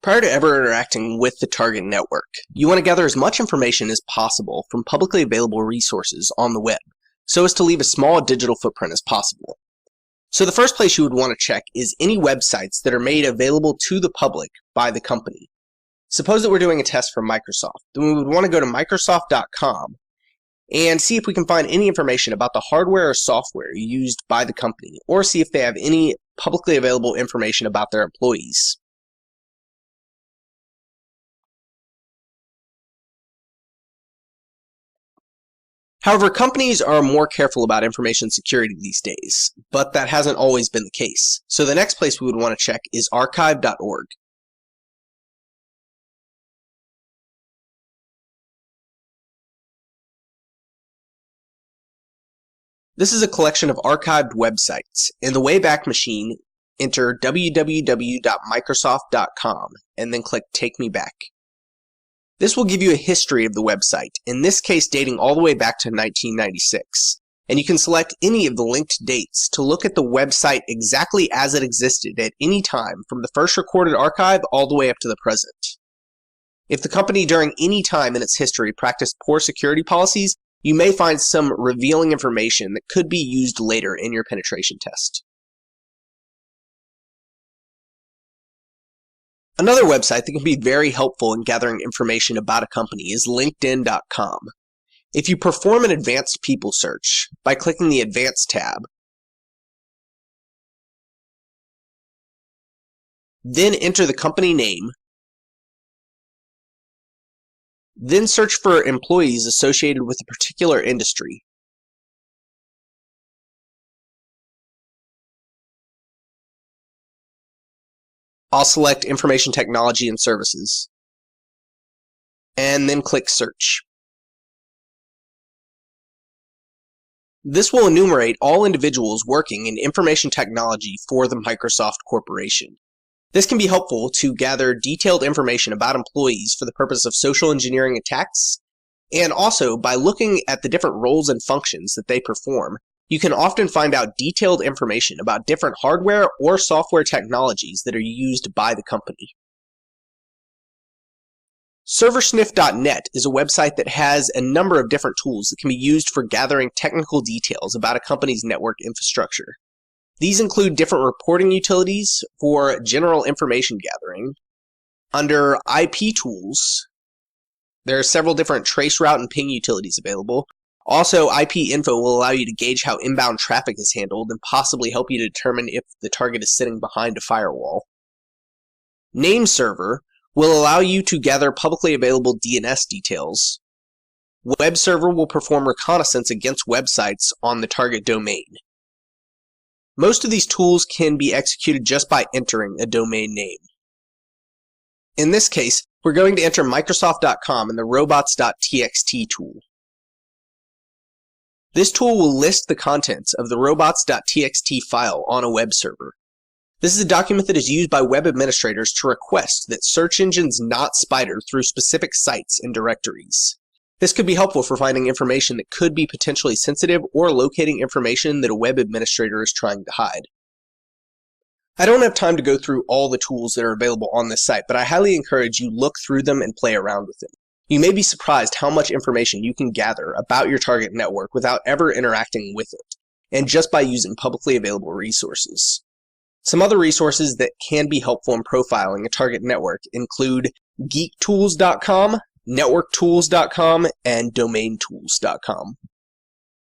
Prior to ever interacting with the target network, you want to gather as much information as possible from publicly available resources on the web, so as to leave a small digital footprint as possible. So the first place you would want to check is any websites that are made available to the public by the company. Suppose that we're doing a test for Microsoft, then we would want to go to Microsoft.com and see if we can find any information about the hardware or software used by the company, or see if they have any publicly available information about their employees. However, companies are more careful about information security these days, but that hasn't always been the case. So the next place we would want to check is archive.org. This is a collection of archived websites. In the Wayback Machine, enter www.microsoft.com and then click Take Me Back. This will give you a history of the website, in this case dating all the way back to 1996. And you can select any of the linked dates to look at the website exactly as it existed at any time from the first recorded archive all the way up to the present. If the company during any time in its history practiced poor security policies, you may find some revealing information that could be used later in your penetration test. Another website that can be very helpful in gathering information about a company is LinkedIn.com. If you perform an advanced people search by clicking the Advanced tab, then enter the company name, then search for employees associated with a particular industry, I'll select Information Technology and Services, and then click Search. This will enumerate all individuals working in information technology for the Microsoft Corporation. This can be helpful to gather detailed information about employees for the purpose of social engineering attacks, and also by looking at the different roles and functions that they perform, you can often find out detailed information about different hardware or software technologies that are used by the company. Serversniff.net is a website that has a number of different tools that can be used for gathering technical details about a company's network infrastructure. These include different reporting utilities for general information gathering. Under IP tools, there are several different traceroute and ping utilities available. Also, IP info will allow you to gauge how inbound traffic is handled and possibly help you to determine if the target is sitting behind a firewall. Nameserver will allow you to gather publicly available DNS details. WebServer will perform reconnaissance against websites on the target domain. Most of these tools can be executed just by entering a domain name. In this case, we're going to enter Microsoft.com in the robots.txt tool. This tool will list the contents of the robots.txt file on a web server. This is a document that is used by web administrators to request that search engines not spider through specific sites and directories. This could be helpful for finding information that could be potentially sensitive or locating information that a web administrator is trying to hide. I don't have time to go through all the tools that are available on this site, but I highly encourage you look through them and play around with them. You may be surprised how much information you can gather about your target network without ever interacting with it, and just by using publicly available resources. Some other resources that can be helpful in profiling a target network include geektools.com, networktools.com, and domaintools.com.